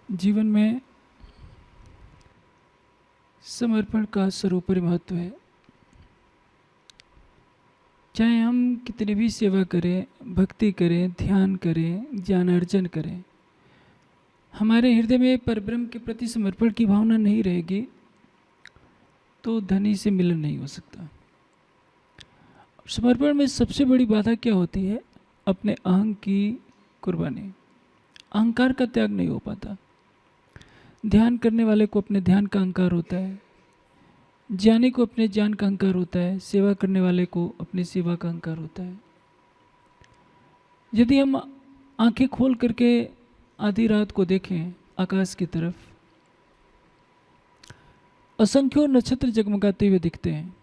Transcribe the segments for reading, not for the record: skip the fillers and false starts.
जीवन में समर्पण का सर्वोपरि महत्व है। चाहे हम कितनी भी सेवा करें, भक्ति करें, ध्यान करें, ज्ञान अर्जन करें, हमारे हृदय में परब्रह्म के प्रति समर्पण की भावना नहीं रहेगी तो धनी से मिलन नहीं हो सकता। समर्पण में सबसे बड़ी बाधा क्या होती है? अपने अहंग की कुर्बानी। अहंकार का त्याग नहीं हो पाता। ध्यान करने वाले को अपने ध्यान का अहंकार होता है, ज्ञानी को अपने ज्ञान का अहंकार होता है, सेवा करने वाले को अपनी सेवा का अहंकार होता है। यदि हम आंखें खोल करके आधी रात को देखें आकाश की तरफ, असंख्यों नक्षत्र जगमगाते हुए दिखते हैं।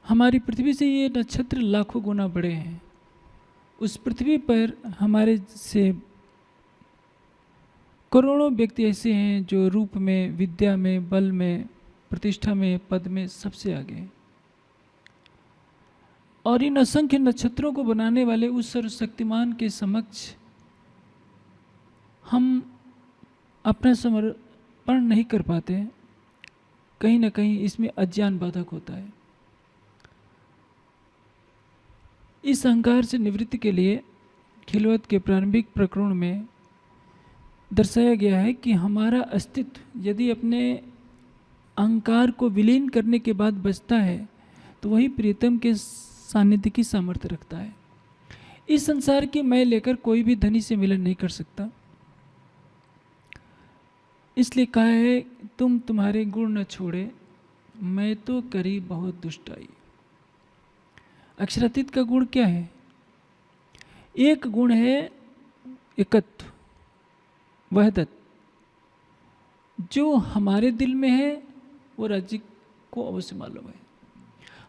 हमारी पृथ्वी से ये नक्षत्र लाखों गुना बड़े हैं। उस पृथ्वी पर हमारे से करोड़ों व्यक्ति ऐसे हैं जो रूप में, विद्या में, बल में, प्रतिष्ठा में, पद में सबसे आगे हैं। और इन असंख्य नक्षत्रों को बनाने वाले उस सर्वशक्तिमान के समक्ष हम अपना समर्पण नहीं कर पाते। कहीं ना कहीं इसमें अज्ञान बाधक होता है। इस अहंकार से निवृत्ति के लिए खिलवत के प्रारंभिक प्रकरण में दर्शाया गया है कि हमारा अस्तित्व यदि अपने अहंकार को विलीन करने के बाद बचता है तो वही प्रीतम के सानिध्य की सामर्थ्य रखता है। इस संसार की मैं लेकर कोई भी धनी से मिलन नहीं कर सकता। इसलिए कहा है, तुम तुम्हारे गुण न छोड़े, मैं तो करी बहुत दुष्टाई। अक्षरातीत का गुण क्या है? एक गुण है एकत्व, वहदत। जो हमारे दिल में है वो राज्य को अवश्य मालूम है।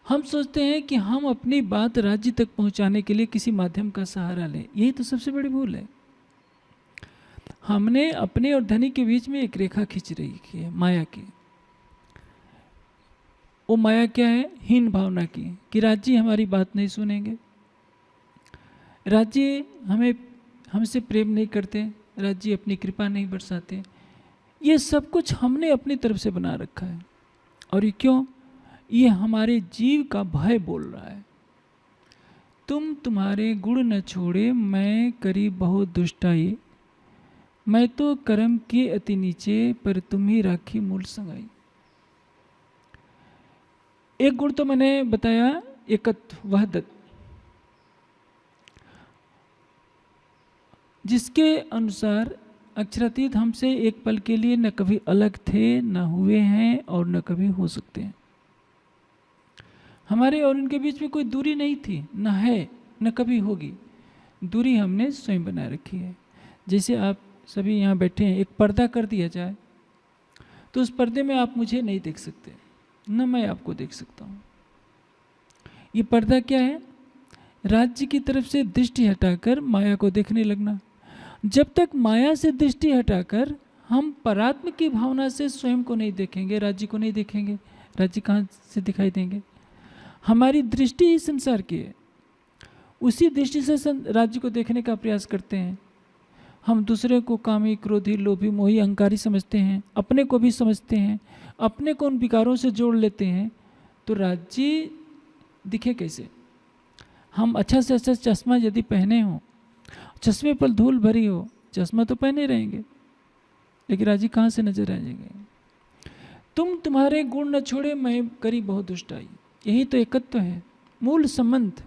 हम सोचते हैं कि हम अपनी बात राज्य तक पहुंचाने के लिए किसी माध्यम का सहारा लें। यही तो सबसे बड़ी भूल है। हमने अपने और धनी के बीच में एक रेखा खींच रही है, माया की। वो माया क्या है? हीन भावना की, कि राज्य हमारी बात नहीं सुनेंगे, राज्य हमसे प्रेम नहीं करते, राज्य अपनी कृपा नहीं बरसाते। ये सब कुछ हमने अपनी तरफ से बना रखा है। और ये क्यों? ये हमारे जीव का भय बोल रहा है। तुम तुम्हारे गुण न छोड़े, मैं करी बहुत दुष्टाई। मैं तो कर्म के अति नीचे, पर तुम ही राखी मूल संगाई। एक गुण तो मैंने बताया, एकत्व, वहदत, जिसके अनुसार अक्षरातीत हमसे एक पल के लिए न कभी अलग थे, न हुए हैं और न कभी हो सकते हैं। हमारे और उनके बीच में कोई दूरी नहीं थी, न है, न कभी होगी। दूरी हमने स्वयं बनाए रखी है। जैसे आप सभी यहाँ बैठे हैं, एक पर्दा कर दिया जाए तो उस पर्दे में आप मुझे नहीं देख सकते, न मैं आपको देख सकता हूँ। ये पर्दा क्या है? राज्य की तरफ से दृष्टि हटाकर माया को देखने लगना। जब तक माया से दृष्टि हटाकर हम परात्म की भावना से स्वयं को नहीं देखेंगे, राज्य को नहीं देखेंगे, राज्य कहाँ से दिखाई देंगे? हमारी दृष्टि ही संसार की है। उसी दृष्टि से राज्य को देखने का प्रयास करते हैं। हम दूसरे को कामी, क्रोधी, लोभी, मोही, अहंकारी समझते हैं, अपने को भी समझते हैं, अपने को उन विकारों से जोड़ लेते हैं। तो राज्य दिखे कैसे? हम अच्छा से अच्छा चश्मा यदि पहने हो, चश्मे पर धूल भरी हो, चश्मा तो पहने रहेंगे, लेकिन राज्य कहाँ से नजर आ जाएंगे? तुम तुम्हारे गुण न छोड़े, मैं करी बहुत दुष्टाई। यही तो एकत्व है, मूल संबंध।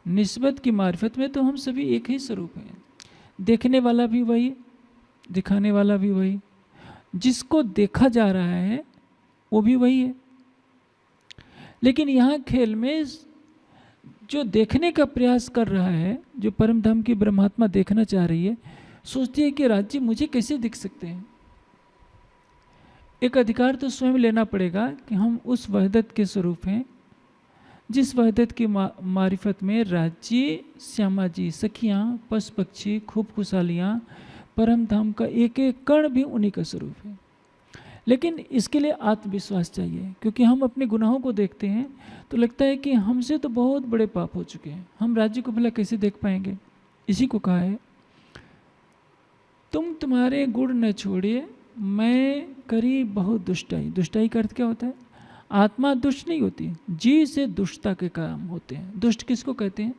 निस्बत की मार्फत में तो हम सभी एक ही स्वरूप हैं। देखने वाला भी वही, दिखाने वाला भी वही, जिसको देखा जा रहा है वो भी वही है। लेकिन यहाँ खेल में जो देखने का प्रयास कर रहा है, जो परम धाम की ब्रह्मात्मा देखना चाह रही है, सोचती है कि राज्य मुझे कैसे दिख सकते हैं। एक अधिकार तो स्वयं लेना पड़ेगा कि हम उस वहदत के स्वरूप हैं, जिस वहदत की मारिफत में राज्य, श्यामा जी, सखियाँ, पशु पक्षी, खूब खुशहालियाँ, परम धाम का एक एक कण भी उन्हीं का स्वरूप है। लेकिन इसके लिए आत्मविश्वास चाहिए, क्योंकि हम अपने गुनाहों को देखते हैं तो लगता है कि हमसे तो बहुत बड़े पाप हो चुके हैं, हम राज्य को भला कैसे देख पाएंगे। इसी को कहा है तुम तुम्हारे गुण न छोड़िए, मैं करी बहुत दुष्टाई। दुष्टाई का अर्थ क्या होता है? आत्मा दुष्ट नहीं होती, जी से दुष्टता के काम होते हैं। दुष्ट किसको कहते हैं?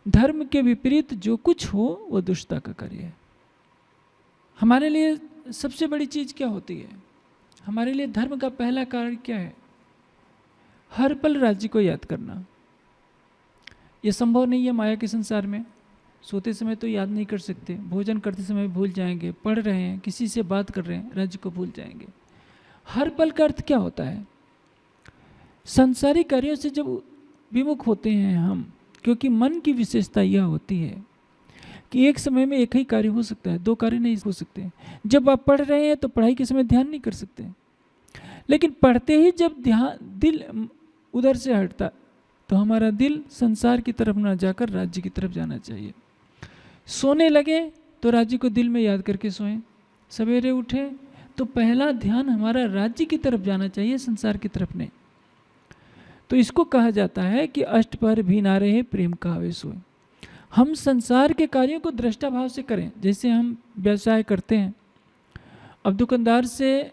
धर्म के विपरीत जो कुछ हो वो दुष्टता का कार्य है। हमारे लिए सबसे बड़ी चीज क्या होती है? हमारे लिए धर्म का पहला कार्य क्या है? हर पल राज्य को याद करना। ये संभव नहीं है माया के संसार में। सोते समय तो याद नहीं कर सकते, भोजन करते समय भूल जाएंगे, पढ़ रहे हैं, किसी से बात कर रहे हैं, राज्य को भूल जाएंगे। हर पल का अर्थ क्या होता है? सांसारिक कार्यों से जब विमुख होते हैं हम, क्योंकि मन की विशेषता यह होती है कि एक समय में एक ही कार्य हो सकता है, दो कार्य नहीं हो सकते। जब आप पढ़ रहे हैं तो पढ़ाई के समय ध्यान नहीं कर सकते, लेकिन पढ़ते ही जब ध्यान दिल उधर से हटता तो हमारा दिल संसार की तरफ ना जाकर राज्य की तरफ जाना चाहिए। सोने लगे तो राज्य को दिल में याद करके सोएं। सवेरे उठे तो पहला ध्यान हमारा राज्य की तरफ जाना चाहिए, संसार की तरफ नहीं। तो इसको कहा जाता है कि अष्टपहर भी ना रहे प्रेम का आवेश होए। हम संसार के कार्यों को दृष्टा भाव से करें। जैसे हम व्यवसाय करते हैं, अब दुकानदार से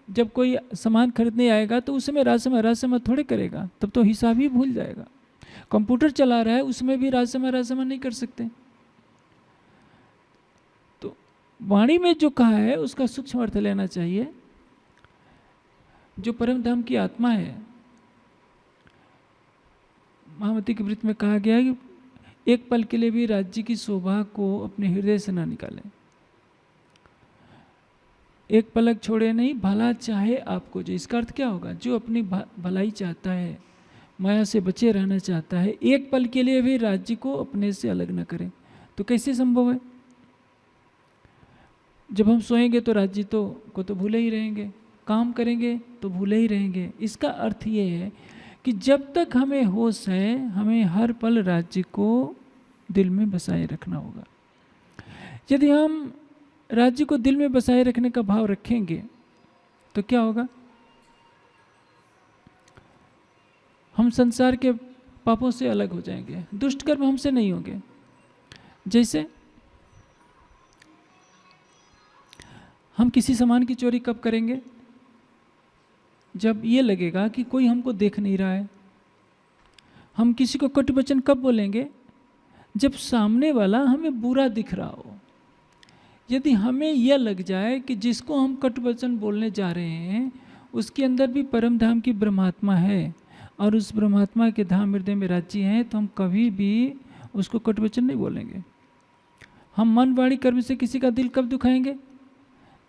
जब कोई सामान खरीदने आएगा तो उस समय राजसमय थोड़े करेगा, तब तो हिसाब ही भूल जाएगा। कंप्यूटर चला रहा है, उसमें भी राजसमय नहीं कर सकते। तो वाणी में जो कहा है उसका सूक्ष्म अर्थ लेना चाहिए। जो परम धाम की आत्मा है, महामती के वृत्त में कहा गया है कि एक पल के लिए भी राज्य की शोभा को अपने हृदय से ना निकालें। एक पलक छोड़े नहीं, भला चाहे आपको जो। इसका अर्थ क्या होगा? जो अपनी भलाई चाहता है, माया से बचे रहना चाहता है, एक पल के लिए भी राज्य को अपने से अलग न करें। तो कैसे संभव है? जब हम सोएंगे तो राज्य को तो भूले ही रहेंगे, काम करेंगे तो भूले ही रहेंगे। इसका अर्थ ये है कि जब तक हमें होश है, हमें हर पल राज्य को दिल में बसाए रखना होगा। यदि हम राज्य को दिल में बसाए रखने का भाव रखेंगे तो क्या होगा? हम संसार के पापों से अलग हो जाएंगे, दुष्ट कर्म हमसे नहीं होंगे। जैसे हम किसी सामान की चोरी कब करेंगे? जब ये लगेगा कि कोई हमको देख नहीं रहा है। हम किसी को कटु वचन कब बोलेंगे? जब सामने वाला हमें बुरा दिख रहा हो। यदि हमें यह लग जाए कि जिसको हम कटु वचन बोलने जा रहे हैं उसके अंदर भी परम धाम की ब्रह्मात्मा है और उस ब्रह्मात्मा के धाम हृदय में राज्य है, तो हम कभी भी उसको कटु वचन नहीं बोलेंगे। हम मन वाणी कर्म से किसी का दिल कब दुखाएंगे?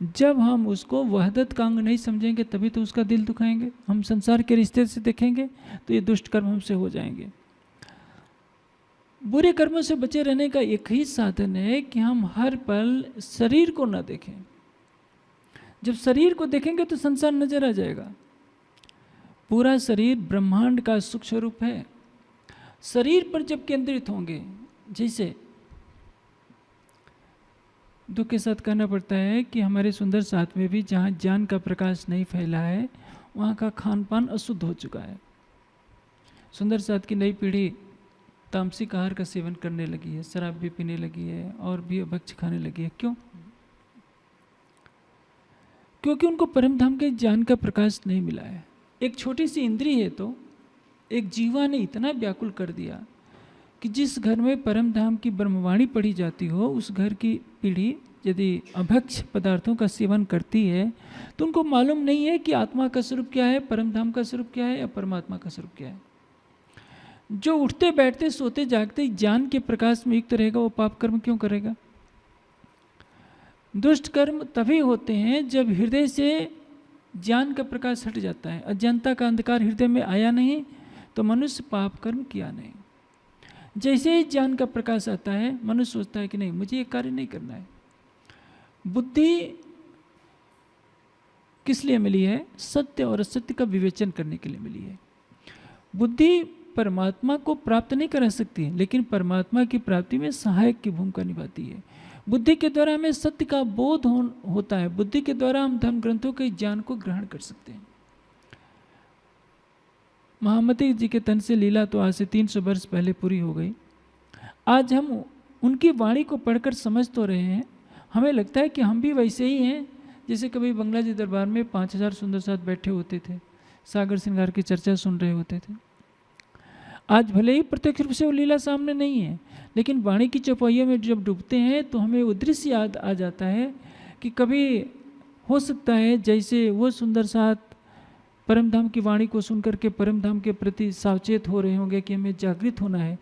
जब हम उसको वहदत का अंग नहीं समझेंगे तभी तो उसका दिल दुखाएंगे। हम संसार के रिश्ते से देखेंगे तो ये दुष्ट कर्म हमसे हो जाएंगे। बुरे कर्मों से बचे रहने का एक ही साधन है कि हम हर पल शरीर को ना देखें। जब शरीर को देखेंगे तो संसार नजर आ जाएगा। पूरा शरीर ब्रह्मांड का सूक्ष्म स्वरूप है। शरीर पर जब केंद्रित होंगे, जैसे दुख के साथ कहना पड़ता है कि हमारे सुंदर साथ में भी जहाँ ज्ञान का प्रकाश नहीं फैला है वहाँ का खान पान अशुद्ध हो चुका है। सुंदर साथ की नई पीढ़ी तामसिक आहार का सेवन करने लगी है, शराब भी पीने लगी है और भी भक्ष खाने लगी है। क्यों? क्योंकि उनको परम धाम के ज्ञान का प्रकाश नहीं मिला है। एक छोटी सी इंद्री है तो एक जीवा ने इतना व्याकुल कर दिया कि जिस घर में परम धाम की ब्रह्मवाणी पढ़ी जाती हो उस घर की पीढ़ी यदि अभक्ष पदार्थों का सेवन करती है तो उनको मालूम नहीं है कि आत्मा का स्वरूप क्या है, परम धाम का स्वरूप क्या है या परमात्मा का स्वरूप क्या है। जो उठते बैठते सोते जागते ज्ञान के प्रकाश में युक्त रहेगा वो पाप कर्म क्यों करेगा? दुष्ट कर्म तभी होते हैं जब हृदय से ज्ञान का प्रकाश हट जाता है। अज्ञानता का अंधकार हृदय में आया नहीं तो मनुष्य पाप कर्म किया नहीं। जैसे ही ज्ञान का प्रकाश आता है मनुष्य सोचता है कि नहीं मुझे ये कार्य नहीं करना है। बुद्धि किस लिए मिली है? सत्य और असत्य का विवेचन करने के लिए मिली है। बुद्धि परमात्मा को प्राप्त नहीं करा सकती लेकिन परमात्मा की प्राप्ति में सहायक की भूमिका निभाती है। बुद्धि के द्वारा हमें सत्य का बोध होता है। बुद्धि के द्वारा हम धर्म ग्रंथों के ज्ञान को ग्रहण कर सकते हैं। महामती जी के तन से लीला तो आज से 300 वर्ष पहले पूरी हो गई। आज हम उनकी वाणी को पढ़कर समझ तो रहे हैं, हमें लगता है कि हम भी वैसे ही हैं जैसे कभी बंगला जी दरबार में 5000 सुंदर साथ बैठे होते थे, सागर श्रृंगार की चर्चा सुन रहे होते थे। आज भले ही प्रत्यक्ष रूप से वो लीला सामने नहीं है, लेकिन वाणी की चौपाइयों में जब डूबते हैं तो हमें वो दृश्य याद आ जाता है कि कभी हो सकता है जैसे वो सुंदर साथ परमधाम की वाणी को सुनकर के परमधाम के प्रति सावचेत हो रहे होंगे कि हमें जागृत होना है,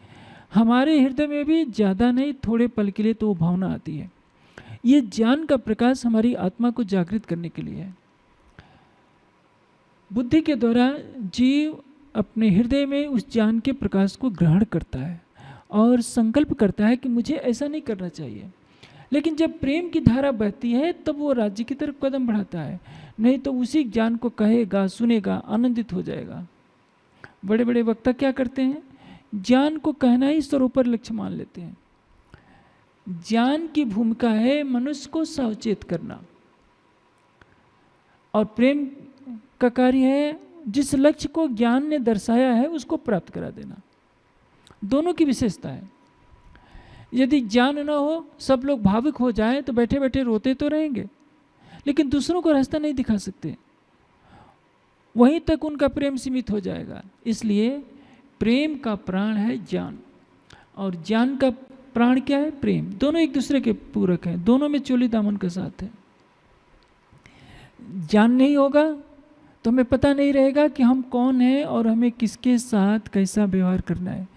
हमारे हृदय में भी ज़्यादा नहीं थोड़े पल के लिए तो वो भावना आती है। ये ज्ञान का प्रकाश हमारी आत्मा को जागृत करने के लिए है। बुद्धि के द्वारा जीव अपने हृदय में उस ज्ञान के प्रकाश को ग्रहण करता है और संकल्प करता है कि मुझे ऐसा नहीं करना चाहिए। लेकिन जब प्रेम की धारा बहती है तब वो राज्य की तरफ कदम बढ़ाता है, नहीं तो उसी ज्ञान को कहेगा, सुनेगा, आनंदित हो जाएगा। बड़े बड़े वक्ता क्या करते हैं, ज्ञान को कहना ही सर्वोपरि लक्ष्य मान लेते हैं। ज्ञान की भूमिका है मनुष्य को सावचेत करना, और प्रेम का कार्य है जिस लक्ष्य को ज्ञान ने दर्शाया है उसको प्राप्त करा देना। दोनों की विशेषता है। यदि ज्ञान न हो, सब लोग भावुक हो जाएं तो बैठे बैठे रोते तो रहेंगे, लेकिन दूसरों को रास्ता नहीं दिखा सकते, वहीं तक उनका प्रेम सीमित हो जाएगा। इसलिए प्रेम का प्राण है ज्ञान, और ज्ञान का प्राण क्या है, प्रेम। दोनों एक दूसरे के पूरक हैं, दोनों में चोली दामन का साथ है। ज्ञान नहीं होगा तो हमें पता नहीं रहेगा कि हम कौन हैं और हमें किसके साथ कैसा व्यवहार करना है।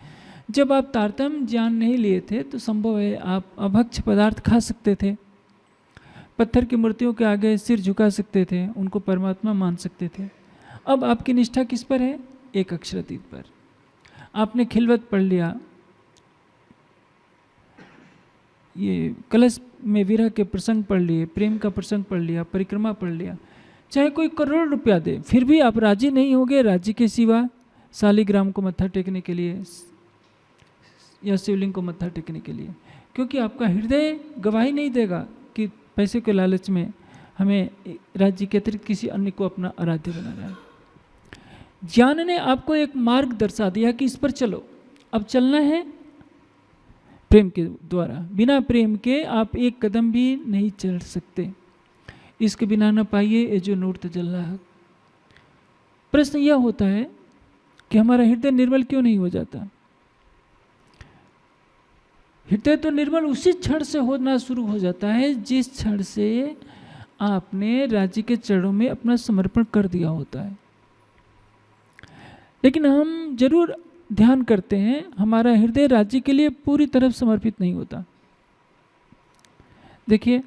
जब आप तारतम्य ज्ञान नहीं लिए थे तो संभव है आप अभक्ष पदार्थ खा सकते थे, पत्थर की मूर्तियों के आगे सिर झुका सकते थे, उनको परमात्मा मान सकते थे। अब आपकी निष्ठा किस पर है, एक अक्षरातीत पर। आपने खिलवत पढ़ लिया, ये कलश में विरह के प्रसंग पढ़ लिए, प्रेम का प्रसंग पढ़ लिया, परिक्रमा पढ़ लिया, चाहे कोई करोड़ रुपया दे फिर भी आप राजी नहीं होगे राज्य के सिवा शालिग्राम को मत्था टेकने के लिए या शिवलिंग को मत्था टेकने के लिए, क्योंकि आपका हृदय गवाही नहीं देगा कि पैसे के लालच में हमें राज्य के अतिरिक्त किसी अन्य को अपना आराध्य बनाना है। ज्ञान ने आपको एक मार्ग दर्शा दिया कि इस पर चलो, अब चलना है प्रेम के द्वारा। बिना प्रेम के आप एक कदम भी नहीं चल सकते। इसके बिना न पाइए ये जो नूर तजल्ला है। प्रश्न यह होता है कि हमारा हृदय निर्मल क्यों नहीं हो जाता। हृदय तो निर्मल उसी क्षण से होना शुरू हो जाता है जिस क्षण से आपने राज्य के चरणों में अपना समर्पण कर दिया होता है। लेकिन हम जरूर ध्यान करते हैं, हमारा हृदय राज्य के लिए पूरी तरह समर्पित नहीं होता। देखिए,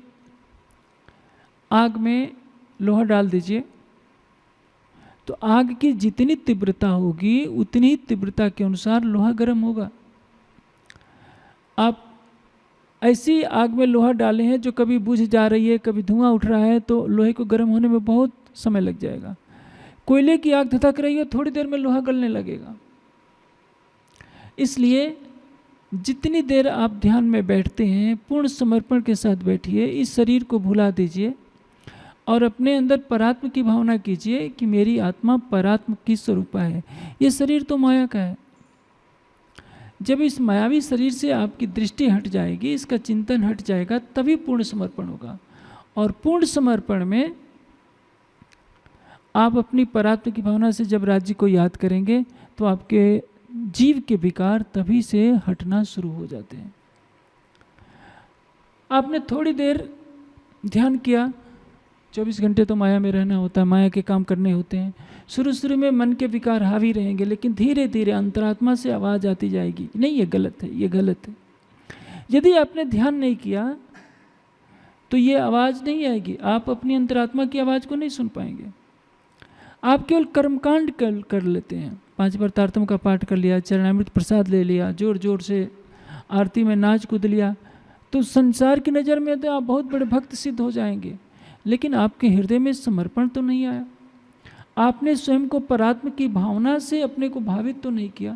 आग में लोहा डाल दीजिए तो आग की जितनी तीव्रता होगी उतनी तीव्रता के अनुसार लोहा गर्म होगा। आप ऐसी आग में लोहा डाले हैं जो कभी बुझ जा रही है, कभी धुआं उठ रहा है, तो लोहे को गर्म होने में बहुत समय लग जाएगा। कोयले की आग धधक रही है, थोड़ी देर में लोहा गलने लगेगा। इसलिए जितनी देर आप ध्यान में बैठते हैं पूर्ण समर्पण के साथ बैठिए, इस शरीर को भुला दीजिए और अपने अंदर परात्म की भावना कीजिए कि मेरी आत्मा परात्म की स्वरूपा है। ये शरीर तो माया का है। जब इस मायावी शरीर से आपकी दृष्टि हट जाएगी, इसका चिंतन हट जाएगा, तभी पूर्ण समर्पण होगा। और पूर्ण समर्पण में आप अपनी परात्म की भावना से जब राज्य को याद करेंगे तो आपके जीव के विकार तभी से हटना शुरू हो जाते हैं। आपने थोड़ी देर ध्यान किया, 24 घंटे तो माया में रहना होता है, माया के काम करने होते हैं। शुरू में मन के विकार हावी रहेंगे, लेकिन धीरे धीरे अंतरात्मा से आवाज़ आती जाएगी, नहीं ये गलत है, ये गलत है। यदि आपने ध्यान नहीं किया तो ये आवाज़ नहीं आएगी, आप अपनी अंतरात्मा की आवाज़ को नहीं सुन पाएंगे। आप केवल कर्मकांड कर लेते हैं। 5 बार तारतम का पाठ कर लिया, चरणामृत प्रसाद ले लिया, जोर जोर से आरती में नाच कूद लिया, तो संसार की नज़र में तो आप बहुत बड़े भक्त सिद्ध हो जाएंगे, लेकिन आपके हृदय में समर्पण तो नहीं आया। आपने स्वयं को परात्म की भावना से अपने को भावित तो नहीं किया।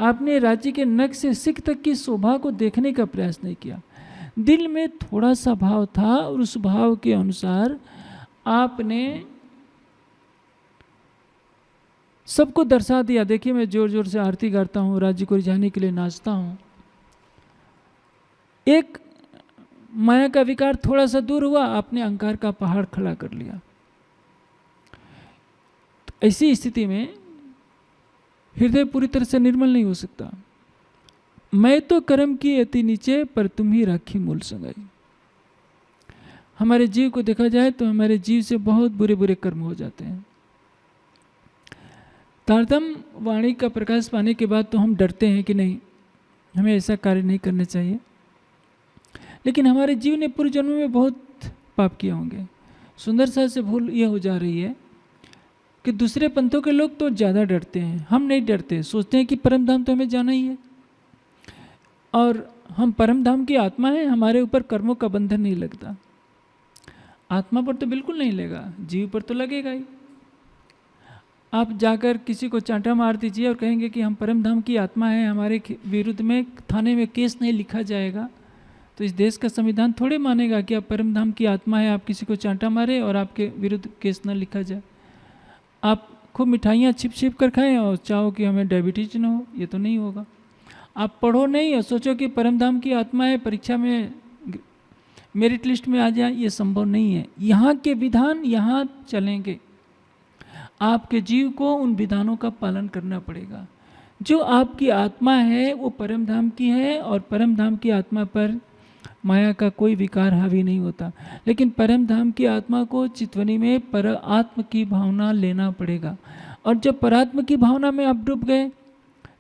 आपने राज्य के नख से सिख तक की शोभा को देखने का प्रयास नहीं किया। दिल में थोड़ा सा भाव था और उस भाव के अनुसार आपने सबको दर्शा दिया। देखिए, मैं जोर जोर से आरती गाता हूँ, राज्य को रिझाने के लिए नाचता हूँ। एक माया का विकार थोड़ा सा दूर हुआ, आपने अहंकार का पहाड़ खड़ा कर लिया। तो ऐसी स्थिति में हृदय पूरी तरह से निर्मल नहीं हो सकता। मैं तो कर्म की अति नीचे, पर तुम ही राखी मूल संगाई। हमारे जीव को देखा जाए तो हमारे जीव से बहुत बुरे बुरे कर्म हो जाते हैं। तारतम्य वाणी का प्रकाश पाने के बाद तो हम डरते हैं कि नहीं, हमें ऐसा कार्य नहीं करना चाहिए। लेकिन हमारे जीव ने पूर्व जन्म में बहुत पाप किए होंगे। सुंदरता से भूल ये हो जा रही है कि दूसरे पंथों के लोग तो ज़्यादा डरते हैं, हम नहीं डरते। सोचते हैं कि परम धाम तो हमें जाना ही है, और हम परम धाम की आत्मा है, हमारे ऊपर कर्मों का बंधन नहीं लगता। आत्मा पर तो बिल्कुल नहीं लगेगा, जीव पर तो लगेगा ही। आप जाकर किसी को चांटा मार दीजिए और कहेंगे कि हम परम धाम की आत्मा है, हमारे विरुद्ध में थाने में केस नहीं लिखा जाएगा, तो इस देश का संविधान थोड़े मानेगा कि आप परम धाम की आत्मा है, आप किसी को चांटा मारे और आपके विरुद्ध केस न लिखा जाए। आप खूब मिठाइयाँ छिप छिप कर खाएं और चाहो कि हमें डायबिटीज न हो, ये तो नहीं होगा। आप पढ़ो नहीं और सोचो कि परम धाम की आत्मा है, परीक्षा में मेरिट लिस्ट में आ जाए, ये संभव नहीं है। यहाँ के विधान यहाँ चलेंगे, आपके जीव को उन विधानों का पालन करना पड़ेगा। जो आपकी आत्मा है वो परम धाम की है, और परम धाम की आत्मा पर माया का कोई विकार हावी नहीं होता। लेकिन परम धाम की आत्मा को चितवनी में पर आत्म की भावना लेना पड़ेगा। और जब परात्म की भावना में आप डूब गए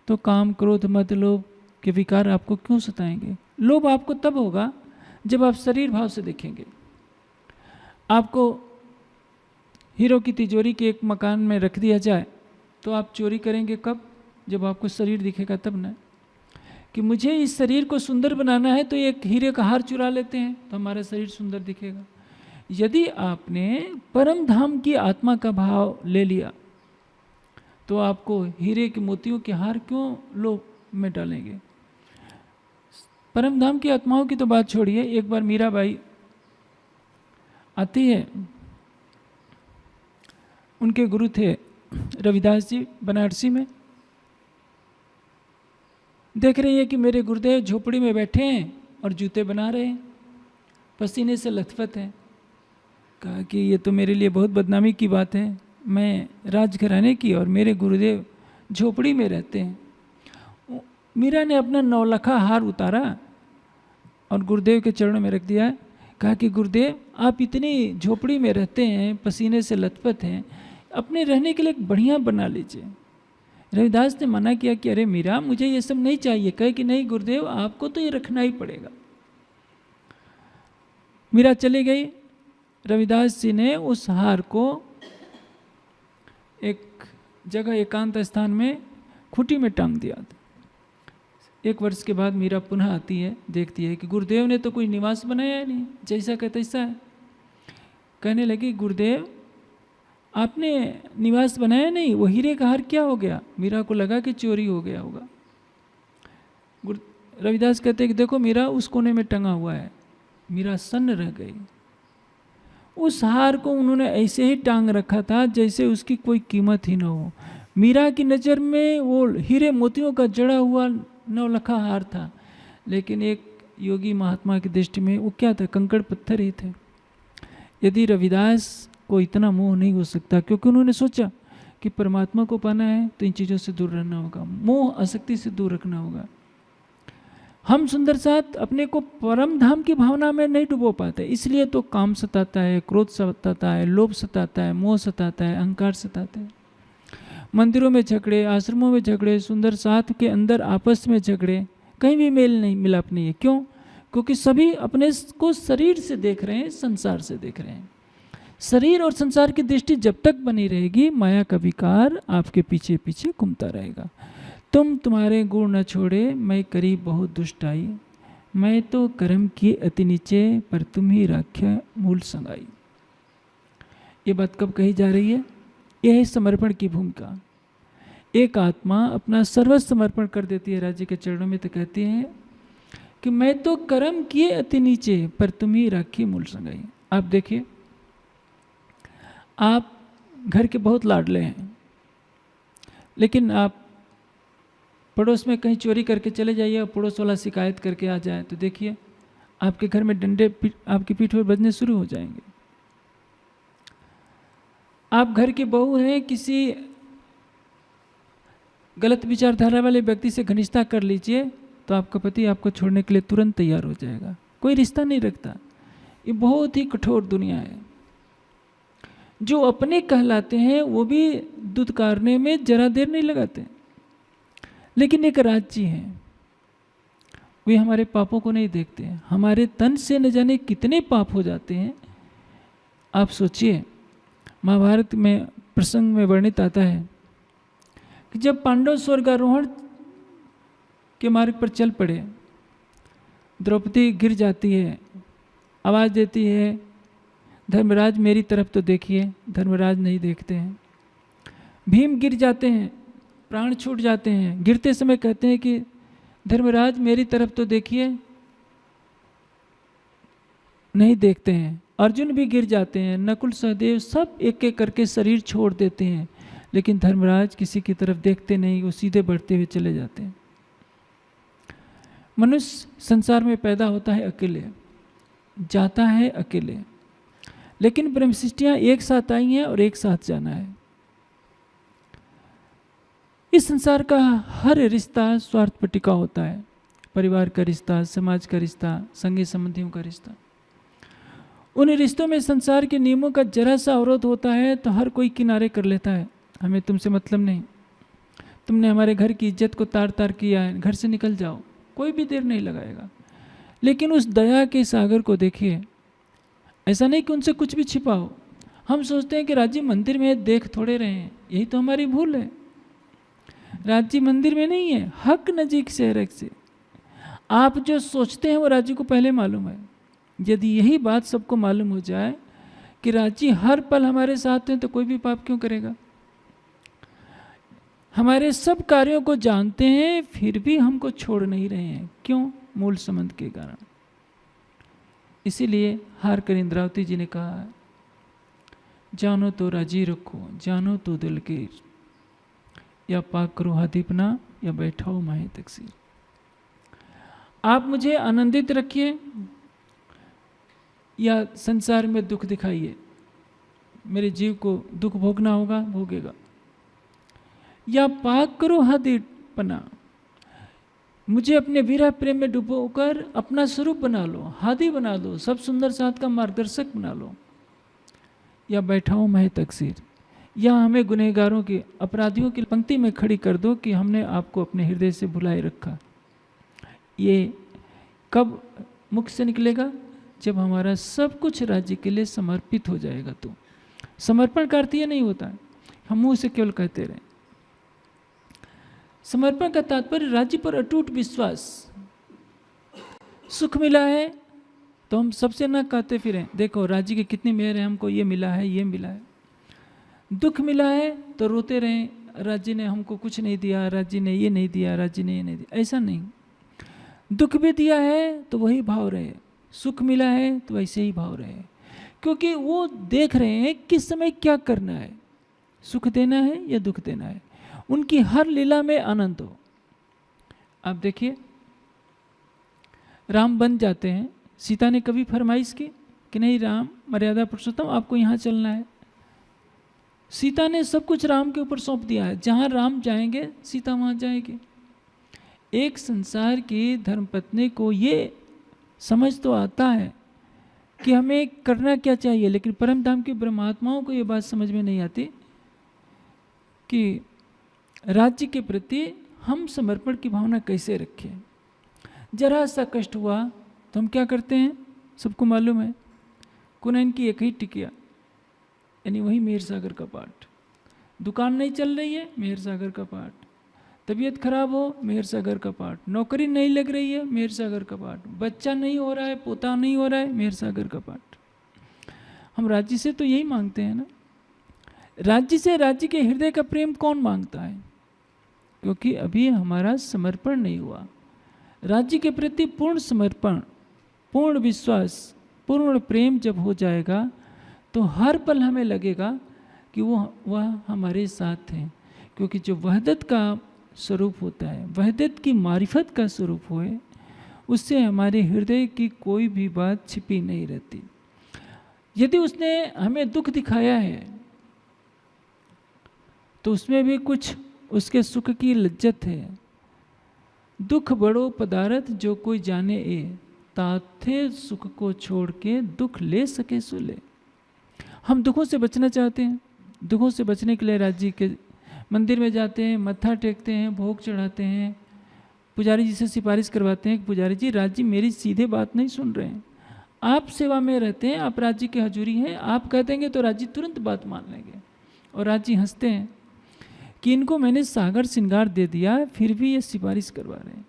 तो काम क्रोध मद लोभ के विकार आपको क्यों सताएंगे। लोभ आपको तब होगा जब आप शरीर भाव से देखेंगे। आपको हीरो की तिजोरी के एक मकान में रख दिया जाए तो आप चोरी करेंगे कब? जब आपको शरीर दिखेगा तब ना, कि मुझे इस शरीर को सुंदर बनाना है तो एक हीरे का हार चुरा लेते हैं तो हमारा शरीर सुंदर दिखेगा। यदि आपने परम धाम की आत्मा का भाव ले लिया तो आपको हीरे के मोतियों के हार क्यों लोभ में डालेंगे। परम धाम की आत्माओं की तो बात छोड़िए। एक बार मीराबाई आती है, उनके गुरु थे रविदास जी बनारसी में। देख रही है कि मेरे गुरुदेव झोपड़ी में बैठे हैं और जूते बना रहे हैं, पसीने से लथपथ हैं। कहा कि ये तो मेरे लिए बहुत बदनामी की बात है, मैं राजघराने की और मेरे गुरुदेव झोपड़ी में रहते हैं। मीरा ने अपना नौलखा हार उतारा और गुरुदेव के चरणों में रख दिया। कहा कि गुरुदेव आप इतनी झोपड़ी में रहते हैं, पसीने से लथपथ हैं, अपने रहने के लिए एक बढ़िया बना लीजिए। रविदास ने मना किया कि अरे मीरा मुझे ये सब नहीं चाहिए। कहे कि नहीं गुरुदेव आपको तो ये रखना ही पड़ेगा। मीरा चली गई। रविदास जी ने उस हार को एक जगह एकांत स्थान में खूंटी में टांग दिया। 1 वर्ष के बाद मीरा पुनः आती है, देखती है कि गुरुदेव ने तो कोई निवास बनाया नहीं, जैसा का तैसा है। कहने लगी गुरुदेव आपने निवास बनाया नहीं, वो हीरे का हार क्या हो गया। मीरा को लगा कि चोरी हो गया होगा। रविदास कहते कि देखो मीरा उस कोने में टंगा हुआ है। मीरा सन्न रह गई। उस हार को उन्होंने ऐसे ही टांग रखा था जैसे उसकी कोई कीमत ही ना हो। मीरा की नज़र में वो हीरे मोतियों का जड़ा हुआ नौलखा हार था, लेकिन एक योगी महात्मा की दृष्टि में वो क्या था, कंकड़ पत्थर ही थे। यदि रविदास को इतना मोह नहीं हो सकता, क्योंकि उन्होंने सोचा कि परमात्मा को पाना है तो इन चीज़ों से दूर रहना होगा, मोह आसक्ति से दूर रखना होगा। हम सुंदर साथ अपने को परम धाम की भावना में नहीं डुबो पाते, इसलिए तो काम सताता है, क्रोध सताता है, लोभ सताता है, मोह सताता है, अहंकार सताता है। मंदिरों में झगड़े, आश्रमों में झगड़े, सुंदर साथ के अंदर आपस में झगड़े, कहीं भी मेल नहीं मिलाप नहीं है। क्यों? क्योंकि सभी अपने को शरीर से देख रहे हैं, संसार से देख रहे हैं। शरीर और संसार की दृष्टि जब तक बनी रहेगी माया का विकार आपके पीछे पीछे घूमता रहेगा। तुम तुम्हारे गुण न छोड़े, मैं करी बहुत दुष्टाई, मैं तो कर्म की अति नीचे, पर तुम ही राख्या मूल संगाई। ये बात कब कही जा रही है? यह है समर्पण की भूमिका। एक आत्मा अपना सर्वस्व समर्पण कर देती है राज्य के चरणों में, तो कहती है कि मैं तो कर्म किए अति नीचे, पर तुम ही राखी मूल संगाई। आप देखिए, आप घर के बहुत लाडले हैं, लेकिन आप पड़ोस में कहीं चोरी करके चले जाइए और पड़ोस वाला शिकायत करके आ जाए तो देखिए आपके घर में डंडे आपकी पीठ पर बजने शुरू हो जाएंगे। आप घर की बहू हैं, किसी गलत विचारधारा वाले व्यक्ति से घनिष्ठता कर लीजिए तो आपका पति आपको छोड़ने के लिए तुरंत तैयार हो जाएगा, कोई रिश्ता नहीं रखता। ये बहुत ही कठोर दुनिया है। जो अपने कहलाते हैं वो भी दुत्कारने में जरा देर नहीं लगाते, लेकिन एक राज्य है, वे हमारे पापों को नहीं देखते। हमारे तन से न जाने कितने पाप हो जाते हैं। आप सोचिए, महाभारत में प्रसंग में वर्णित आता है कि जब पांडव स्वर्गारोहण के मार्ग पर चल पड़े, द्रौपदी गिर जाती है, आवाज़ देती है, धर्मराज मेरी तरफ तो देखिए। धर्मराज नहीं देखते हैं। भीम गिर जाते हैं, प्राण छूट जाते हैं। गिरते समय कहते हैं कि धर्मराज मेरी तरफ तो देखिए, नहीं देखते हैं। अर्जुन भी गिर जाते हैं, नकुल सहदेव सब एक एक करके शरीर छोड़ देते हैं, लेकिन धर्मराज किसी की तरफ देखते नहीं, वो सीधे बढ़ते हुए चले जाते हैं। मनुष्य संसार में पैदा होता है अकेले, जाता है अकेले, लेकिन ब्रह्म सृष्टियां एक साथ आई हैं और एक साथ जाना है। इस संसार का हर रिश्ता स्वार्थ पर टिका होता है। परिवार का रिश्ता, समाज का रिश्ता, संगी संबंधियों का रिश्ता। उन रिश्तों में संसार के नियमों का जरा सा अवरोध होता है तो हर कोई किनारे कर लेता है। हमें तुमसे मतलब नहीं, तुमने हमारे घर की इज्जत को तार तार किया है, घर से निकल जाओ। कोई भी देर नहीं लगाएगा। लेकिन उस दया के सागर को देखिए। ऐसा नहीं कि उनसे कुछ भी छिपाओ। हम सोचते हैं कि राज्य मंदिर में देख थोड़े रहे हैं, यही तो हमारी भूल है। राज्य मंदिर में नहीं है, हक नजीक से है से। आप जो सोचते हैं वो राज्य को पहले मालूम है। यदि यही बात सबको मालूम हो जाए कि राज्य हर पल हमारे साथ हैं, तो कोई भी पाप क्यों करेगा। हमारे सब कार्यों को जानते हैं, फिर भी हमको छोड़ नहीं रहे हैं। क्यों? मूल संबंध के कारण। इसीलिए हार कर इंद्रावती जी ने कहा, जानो तो राजी रखो, जानो तो दिल के, या पाक करो हादीपना, या बैठाओ माहे तकसीर। आप मुझे आनंदित रखिए या संसार में दुख दिखाइए, मेरे जीव को दुख भोगना होगा, भोगेगा। या पाक करो हादीपना, मुझे अपने विरह प्रेम में डुबोकर अपना स्वरूप बना लो, हादी बना दो, सब सुंदर साथ का मार्गदर्शक बना लो। या बैठाओ माहे तकसीर, या हमें गुनहगारों के, अपराधियों की पंक्ति में खड़ी कर दो कि हमने आपको अपने हृदय से भुलाए रखा। ये कब मुख से निकलेगा? जब हमारा सब कुछ राज्य के लिए समर्पित हो जाएगा। तो समर्पण का अर्थ ये नहीं होता है हम मुंह से केवल कहते रहें। समर्पण का तात्पर्य राज्य पर अटूट विश्वास। सुख मिला है तो हम सबसे न कहते फिरें, देखो राज्य की कितनी मेहर है, हमको ये मिला है, ये मिला है। दुख मिला है तो रोते रहें, राज्य ने हमको कुछ नहीं दिया, राज्य ने ये नहीं दिया, राज्य ने ये नहीं दिया। ऐसा नहीं। दुख भी दिया है तो वही भाव रहे, सुख मिला है तो वैसे ही भाव रहे, क्योंकि वो देख रहे हैं किस समय क्या करना है, सुख देना है या दुख देना है। उनकी हर लीला में आनंद हो। आप देखिए, राम बन जाते हैं, सीता ने कभी फरमाइश की कि नहीं राम मर्यादा पुरुषोत्तम आपको यहाँ चलना है। सीता ने सब कुछ राम के ऊपर सौंप दिया है, जहाँ राम जाएंगे सीता वहाँ जाएगी। एक संसार की धर्मपत्नी को ये समझ तो आता है कि हमें करना क्या चाहिए, लेकिन परम धाम के ब्रह्मात्माओं को ये बात समझ में नहीं आती कि राज्य के प्रति हम समर्पण की भावना कैसे रखें। जरा सा कष्ट हुआ तो हम क्या करते हैं, सबको मालूम है, कुनैन की एक ही टिकिया, यानी वही मेहर सागर का पाठ। दुकान नहीं चल रही है, मेहर सागर का पाठ। तबीयत खराब हो, मेहर सागर का पाठ। नौकरी नहीं लग रही है, मेहर सागर का पाठ। बच्चा नहीं हो रहा है, पोता नहीं हो रहा है, मेहर सागर का पाठ। हम राज्य से तो यही मांगते हैं ना। राज्य से राज्य के हृदय का प्रेम कौन मांगता है? क्योंकि अभी हमारा समर्पण नहीं हुआ। राज्य के प्रति पूर्ण समर्पण, पूर्ण विश्वास, पूर्ण प्रेम जब हो जाएगा तो हर पल हमें लगेगा कि वह हमारे साथ हैं। क्योंकि जो वहदत का स्वरूप होता है, वहदत की मारिफत का स्वरूप होए, उससे हमारे हृदय की कोई भी बात छिपी नहीं रहती। यदि उसने हमें दुख दिखाया है तो उसमें भी कुछ उसके सुख की लज्जत है। दुख बड़ो पदार्थ जो कोई जाने ए, ताथे सुख को छोड़ के दुख ले सके सो ले। हम दुखों से बचना चाहते हैं, दुखों से बचने के लिए राज्य जी के मंदिर में जाते हैं, मत्था टेकते हैं, भोग चढ़ाते हैं, पुजारी जी से सिफारिश करवाते हैं कि पुजारी जी राज्य जी मेरी सीधे बात नहीं सुन रहे हैं, आप सेवा में रहते हैं, आप राज्य की हजूरी हैं, आप कह देंगे तो राज्य तुरंत बात मान लेंगे। और राज्य हंसते हैं कि इनको मैंने सागर श्रृंगार दे दिया फिर भी ये सिफारिश करवा रहे हैं,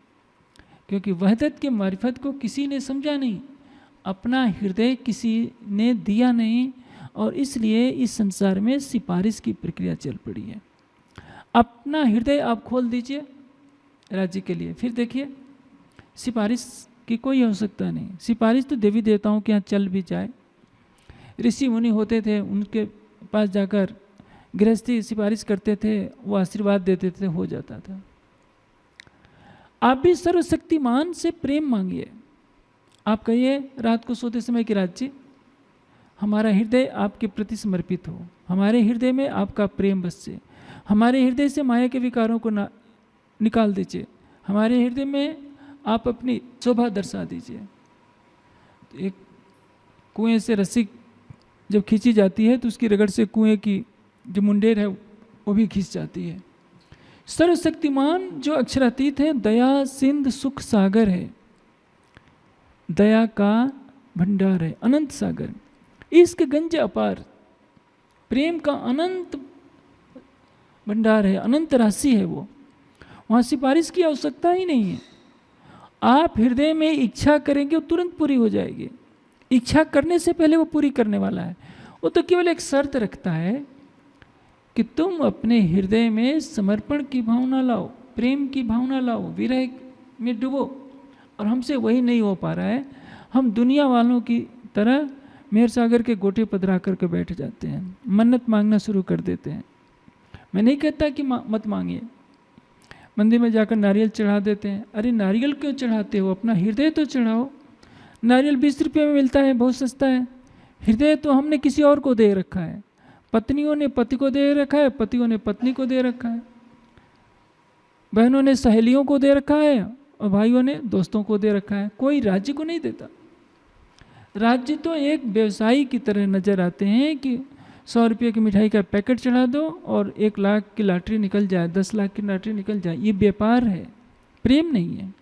क्योंकि वहदत के मारिफत को किसी ने समझा नहीं, अपना हृदय किसी ने दिया नहीं, और इसलिए इस संसार में सिफारिश की प्रक्रिया चल पड़ी है। अपना हृदय आप खोल दीजिए राज्य के लिए, फिर देखिए सिफारिश की कोई आवश्यकता नहीं। सिफारिश तो देवी देवताओं के यहाँ चल भी जाए, ऋषि मुनि होते थे, उनके पास जाकर गृहस्थी सिफारिश करते थे, वो आशीर्वाद देते थे, हो जाता था। आप भी सर्वशक्तिमान से प्रेम मांगिए। आप कहिए रात को सोते समय कि राज्य हमारा हृदय आपके प्रति समर्पित हो, हमारे हृदय में आपका प्रेम बसे, हमारे हृदय से माया के विकारों को निकाल दीजिए, हमारे हृदय में आप अपनी शोभा दर्शा दीजिए। एक कुएं से रस्सी जब खींची जाती है तो उसकी रगड़ से कुएं की जो मुंडेर है वो भी खींच जाती है। सर्वशक्तिमान जो अक्षरातीत है, दया सिंध सुख सागर है, दया का भंडार है, अनंत सागर, इश्क गंज अपार, प्रेम का अनंत भंडार है, अनंत राशि है वो, वहाँ सिफारिश की आवश्यकता ही नहीं है। आप हृदय में इच्छा करेंगे वो तुरंत पूरी हो जाएगी, इच्छा करने से पहले वो पूरी करने वाला है। वो तो केवल एक शर्त रखता है कि तुम अपने हृदय में समर्पण की भावना लाओ, प्रेम की भावना लाओ, विरह में डूबो, और हमसे वही नहीं हो पा रहा है। हम दुनिया वालों की तरह मेहर सागर के गोटे पधरा करके बैठ जाते हैं, मन्नत मांगना शुरू कर देते हैं। मैं नहीं कहता कि मत मांगिए, मंदिर में जाकर नारियल चढ़ा देते हैं, अरे नारियल क्यों चढ़ाते हो, अपना हृदय तो चढ़ाओ। नारियल 20 रुपये में मिलता है, बहुत सस्ता है। हृदय तो हमने किसी और को दे रखा है, पत्नियों ने पति को दे रखा है, पतियों ने पत्नी को दे रखा है, बहनों ने सहेलियों को दे रखा है, और भाइयों ने दोस्तों को दे रखा है। कोई राज्य को नहीं देता। राज्य तो एक व्यवसायी की तरह नजर आते हैं कि 100 रुपये की मिठाई का पैकेट चढ़ा दो और 1 लाख की लॉटरी निकल जाए, 10 लाख की लॉटरी निकल जाए, ये व्यापार है, प्रेम नहीं है।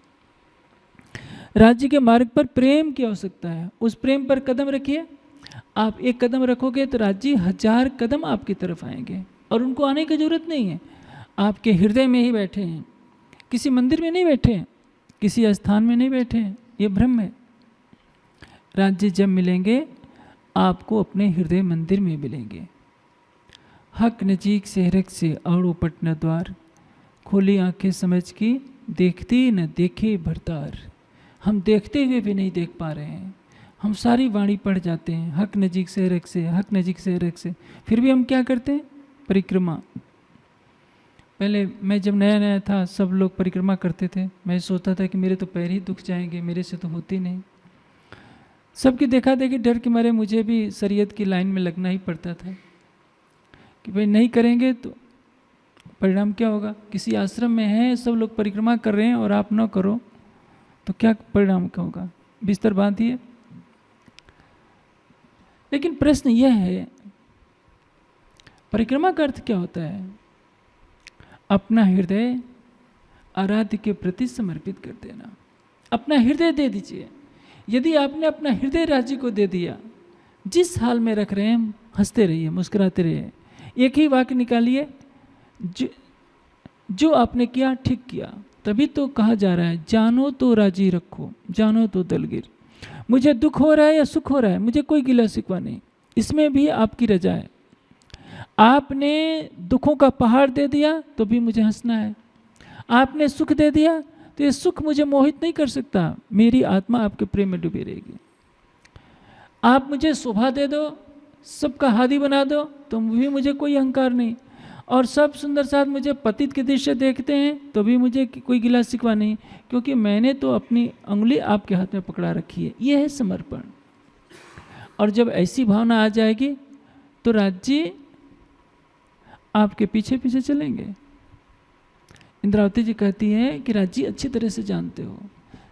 राज्य के मार्ग पर प्रेम की आवश्यकता है, उस प्रेम पर कदम रखिए। आप 1 कदम रखोगे तो राज्य 1000 कदम आपकी तरफ आएंगे, और उनको आने की जरूरत नहीं है, आपके हृदय में ही बैठे हैं, किसी मंदिर में नहीं बैठे हैं, किसी स्थान में नहीं बैठे हैं, ये भ्रम है। राज्य जब मिलेंगे आपको अपने हृदय मंदिर में मिलेंगे। हक नजीक से रख से औड़ो पटना द्वार, खोली आंखें समझ की देखती न देखे भरतार। हम देखते हुए भी नहीं देख पा रहे हैं, हम सारी वाणी पढ़ जाते हैं, हक नजीक से रख से, हक नजीक से रख से, फिर भी हम क्या करते हैं, परिक्रमा। पहले मैं जब नया नया था सब लोग परिक्रमा करते थे, मैं सोचता था कि मेरे तो पैर ही दुख जाएंगे, मेरे से तो होती नहीं। सबकी देखा देखी डर के मारे मुझे भी शरीयत की लाइन में लगना ही पड़ता था कि भाई नहीं करेंगे तो परिणाम क्या होगा। किसी आश्रम में है, सब लोग परिक्रमा कर रहे हैं और आप न करो तो क्या परिणाम क्या होगा, बिस्तर बांधिए। लेकिन प्रश्न यह है, परिक्रमा का अर्थ क्या होता है, अपना हृदय आराध्य के प्रति समर्पित कर देना, अपना हृदय दे दीजिए। यदि आपने अपना हृदय राज्य को दे दिया, जिस हाल में रख रहे हैं हंसते रहिए, मुस्कुराते रहिए, एक ही वाक्य निकालिए, जो आपने किया ठीक किया। तभी तो कहा जा रहा है जानो तो राजी रखो, जानो तो दलगीर। मुझे दुख हो रहा है या सुख हो रहा है, मुझे कोई गिला शिकवा नहीं, इसमें भी आपकी रजा है। आपने दुखों का पहाड़ दे दिया तो भी मुझे हंसना है, आपने सुख दे दिया तो ये सुख मुझे मोहित नहीं कर सकता, मेरी आत्मा आपके प्रेम में डूबी रहेगी। आप मुझे शोभा दे दो, सबका हादी बना दो तो भी मुझे कोई अहंकार नहीं। और सब सुंदर साथ मुझे पतित के दृश्य देखते हैं तो भी मुझे कोई गिला शिकवा नहीं, क्योंकि मैंने तो अपनी उंगली आपके हाथ में पकड़ा रखी है। यह है समर्पण। और जब ऐसी भावना आ जाएगी तो राज्य आपके पीछे पीछे चलेंगे। इंद्रावती जी कहती हैं कि राज्य अच्छी तरह से जानते हो,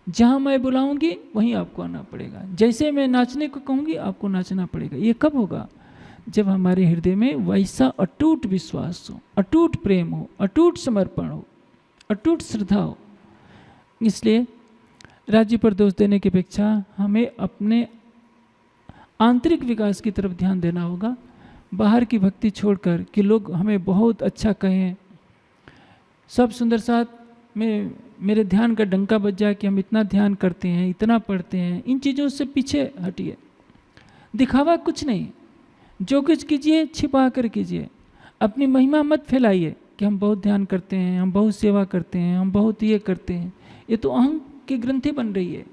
जहाँ मैं बुलाऊंगी वहीं आपको आना पड़ेगा, जैसे मैं नाचने को कहूँगी आपको नाचना पड़ेगा। ये कब होगा? जब हमारे हृदय में वैसा अटूट विश्वास हो, अटूट प्रेम हो, अटूट समर्पण हो, अटूट श्रद्धा हो। इसलिए राज्य पर दोष देने की अपेक्षा हमें अपने आंतरिक विकास की तरफ ध्यान देना होगा, बाहर की भक्ति छोड़कर कि लोग हमें बहुत अच्छा कहें, सब सुंदर साथ में मेरे ध्यान का डंका बज जाए कि हम इतना ध्यान करते हैं, इतना पढ़ते हैं। इन चीज़ों से पीछे हटिए। दिखावा कुछ नहीं, जो कुछ कीजिए छिपा कर कीजिए। अपनी महिमा मत फैलाइए कि हम बहुत ध्यान करते हैं, हम बहुत सेवा करते हैं, हम बहुत ये करते हैं। ये तो अहं की ग्रंथि बन रही है।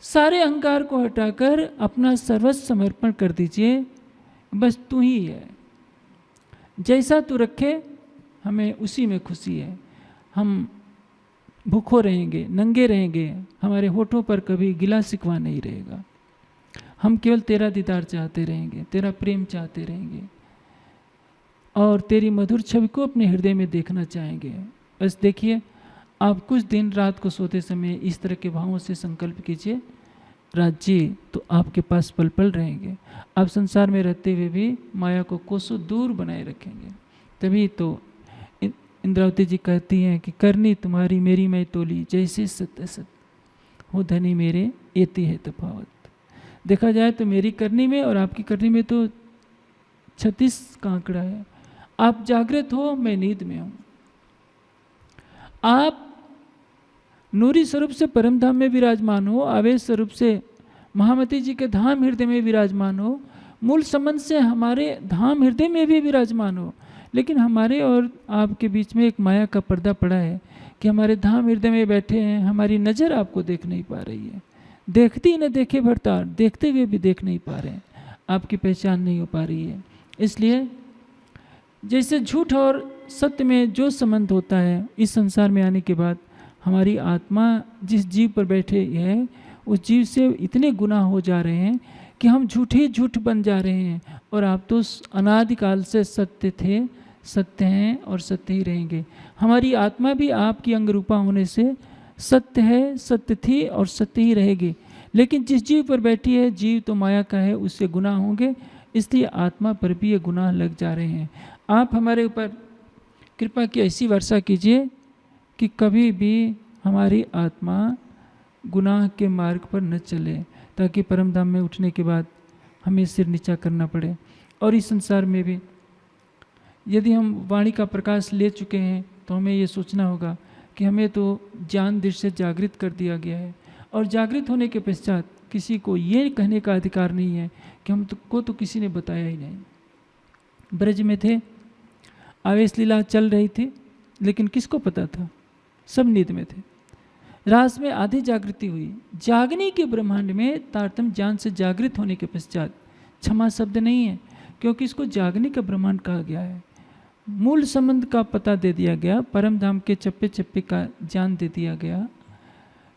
सारे अहंकार को हटाकर अपना सर्वस्व समर्पण कर दीजिए। बस तू ही है, जैसा तू रखे हमें उसी में खुशी है। हम भूखों रहेंगे, नंगे रहेंगे, हमारे होठों पर कभी गिला शिकवा नहीं रहेगा। हम केवल तेरा दीदार चाहते रहेंगे, तेरा प्रेम चाहते रहेंगे और तेरी मधुर छवि को अपने हृदय में देखना चाहेंगे। बस देखिए, आप कुछ दिन रात को सोते समय इस तरह के भावों से संकल्प कीजिए, राज्य तो आपके पास पल पल रहेंगे। आप संसार में रहते हुए भी माया को कोसों दूर बनाए रखेंगे। तभी तो इंद्रावती जी कहती हैं कि करनी तुम्हारी मेरी मैं तोली, जैसे सत्य सत्य हो धनी मेरे एती है तफावत। देखा जाए तो मेरी करनी में और आपकी करनी में तो 36 का आंकड़ा है। आप जागृत हो, मैं नींद में हूँ। आप नूरी स्वरूप से परम धाम में विराजमान हो, आवेश स्वरूप से महामती जी के धाम हृदय में विराजमान हो, मूल संबंध से हमारे धाम हृदय में भी विराजमान हो। लेकिन हमारे और आपके बीच में एक माया का पर्दा पड़ा है कि हमारे धाम हृदय में बैठे हैं, हमारी नज़र आपको देख नहीं पा रही है। देखती न देखे भरतार, देखते हुए भी देख नहीं पा रहे हैं, आपकी पहचान नहीं हो पा रही है। इसलिए जैसे झूठ और सत्य में जो संबंध होता है, इस संसार में आने के बाद हमारी आत्मा जिस जीव पर बैठे है उस जीव से इतने गुनाह हो जा रहे हैं कि हम झूठे झूठ बन जा रहे हैं। और आप तो अनादिकाल से सत्य थे, सत्य हैं और सत्य ही रहेंगे। हमारी आत्मा भी आपकी अंगरूपा होने से सत्य है, सत्य थी और सत्य ही रहेगी। लेकिन जिस जीव पर बैठी है, जीव तो माया का है, उससे गुनाह होंगे, इसलिए आत्मा पर भी ये गुनाह लग जा रहे हैं। आप हमारे ऊपर कृपा की ऐसी वर्षा कीजिए कि कभी भी हमारी आत्मा गुनाह के मार्ग पर न चले, ताकि परम धाम में उठने के बाद हमें सिर नीचा करना पड़े। और इस संसार में भी यदि हम वाणी का प्रकाश ले चुके हैं तो हमें ये सोचना होगा कि हमें तो ज्ञान दृष्टि से जागृत कर दिया गया है, और जागृत होने के पश्चात किसी को ये कहने का अधिकार नहीं है कि हमको तो किसी ने बताया ही नहीं। ब्रज में थे, आवेश लीला चल रही थी, लेकिन किसको पता था? सब नींद में थे। रास में आधी जागृति हुई। जागने के ब्रह्मांड में तारतम्य ज्ञान से जागृत होने के पश्चात क्षमा शब्द नहीं है, क्योंकि इसको जागने का ब्रह्मांड कहा गया है। मूल संबंध का पता दे दिया गया, परम धाम के चप्पे चप्पे का ज्ञान दे दिया गया।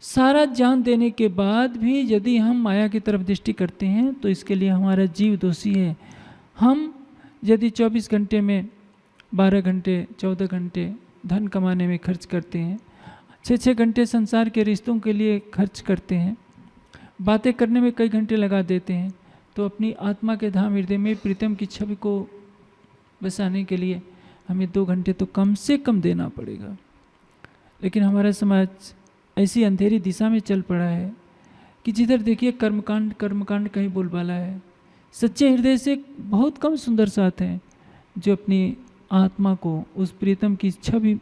सारा ज्ञान देने के बाद भी यदि हम माया की तरफ दृष्टि करते हैं तो इसके लिए हमारा जीव दोषी है। हम यदि 24 घंटे में 12 घंटे 14 घंटे धन कमाने में खर्च करते हैं, 6-6 घंटे संसार के रिश्तों के लिए खर्च करते हैं, बातें करने में कई घंटे लगा देते हैं, तो अपनी आत्मा के धाम हृदय में प्रीतम की छवि को बसाने के लिए हमें 2 घंटे तो कम से कम देना पड़ेगा। लेकिन हमारा समाज ऐसी अंधेरी दिशा में चल पड़ा है कि जिधर देखिए कर्मकांड कर्मकांड का ही बोलबाला है। सच्चे हृदय से बहुत कम सुंदर साथ हैं जो अपनी आत्मा को उस प्रीतम की छवि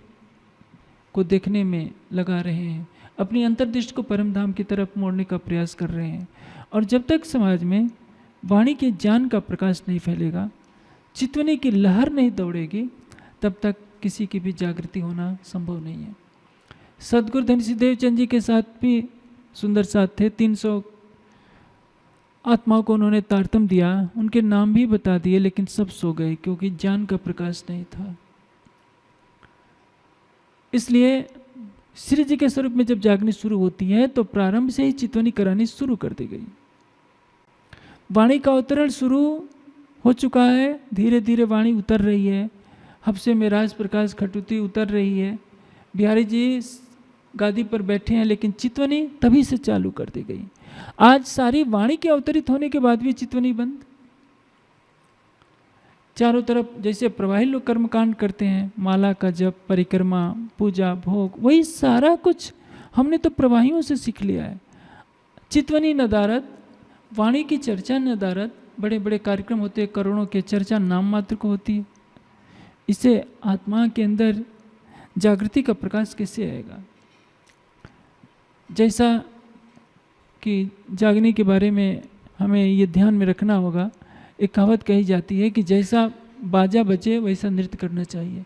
को देखने में लगा रहे हैं, अपनी अंतर्दृष्टि को परम धाम की तरफ मोड़ने का प्रयास कर रहे हैं। और जब तक समाज में वाणी के ज्ञान का प्रकाश नहीं फैलेगा, चितवनी की लहर नहीं दौड़ेगी, तब तक किसी की भी जागृति होना संभव नहीं है। सदगुरु धन सिद्धेव चंद जी के साथ भी सुंदर साथ थे। 300 आत्माओं को उन्होंने तारतम दिया, उनके नाम भी बता दिए, लेकिन सब सो गए क्योंकि ज्ञान का प्रकाश नहीं था। इसलिए श्री जी के स्वरूप में जब जागनी शुरू होती है तो प्रारंभ से ही चितवनी करानी शुरू कर दी गई। वाणी का अवतरण शुरू हो चुका है, धीरे धीरे वाणी उतर रही है। हफ्से में राज प्रकाश खटुती उतर रही है, बिहारी जी गादी पर बैठे हैं, लेकिन चितवनी तभी से चालू कर दी गई। आज सारी वाणी के अवतरित होने के बाद भी चितवनी बंद। चारों तरफ जैसे प्रवाही लोग कर्मकांड करते हैं, माला का जप, परिक्रमा, पूजा, भोग, वही सारा कुछ हमने तो प्रवाहियों से सीख लिया है। चितवनी नदारत, वाणी की चर्चा नदारत, बड़े बड़े कार्यक्रम होते हैं, करोड़ों के चर्चा नाम मात्र को होती है। इससे आत्मा के अंदर जागृति का प्रकाश कैसे आएगा? जैसा कि जागने के बारे में हमें ये ध्यान में रखना होगा, एक कहावत कही जाती है कि जैसा बाजा बजे वैसा नृत्य करना चाहिए।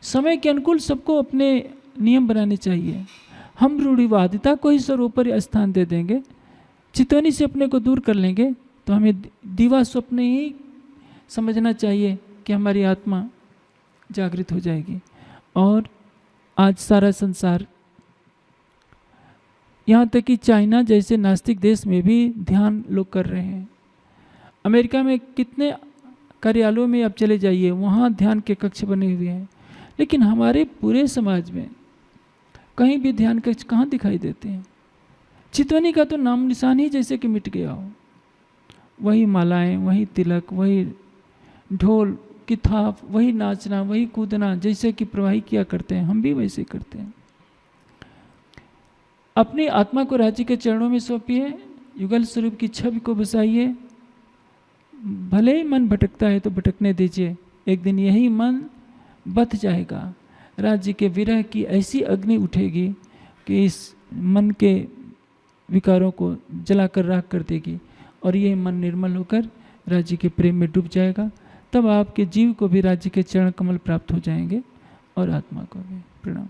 समय के अनुकूल सबको अपने नियम बनाने चाहिए। हम रूढ़िवादिता को ही सर्वोपरि स्थान दे देंगे, चितवनी से अपने को दूर कर लेंगे, तो हमें दिवा स्वप्न ही समझना चाहिए कि हमारी आत्मा जागृत हो जाएगी। और आज सारा संसार, यहाँ तक कि चाइना जैसे नास्तिक देश में भी ध्यान लोग कर रहे हैं। अमेरिका में कितने कार्यालयों में आप चले जाइए, वहाँ ध्यान के कक्ष बने हुए हैं, लेकिन हमारे पूरे समाज में कहीं भी ध्यान कक्ष कहाँ दिखाई देते हैं? चितवनी का तो नाम निशान ही जैसे कि मिट गया हो। वही मालाएं, वही तिलक, वही ढोल की थाप, वही नाचना, वही कूदना, जैसे कि प्रवाही किया करते हैं, हम भी वैसे करते हैं। अपनी आत्मा को राज्य के चरणों में सौंपिए, युगल स्वरूप की छवि को बसाइए। भले ही मन भटकता है तो भटकने दीजिए, एक दिन यही मन बथ जाएगा। राज्य के विरह की ऐसी अग्नि उठेगी कि इस मन के विकारों को जलाकर राख कर देगी, और ये मन निर्मल होकर राज्य के प्रेम में डूब जाएगा। तब आपके जीव को भी राज्य के चरण कमल प्राप्त हो जाएंगे और आत्मा को भी। प्रणाम।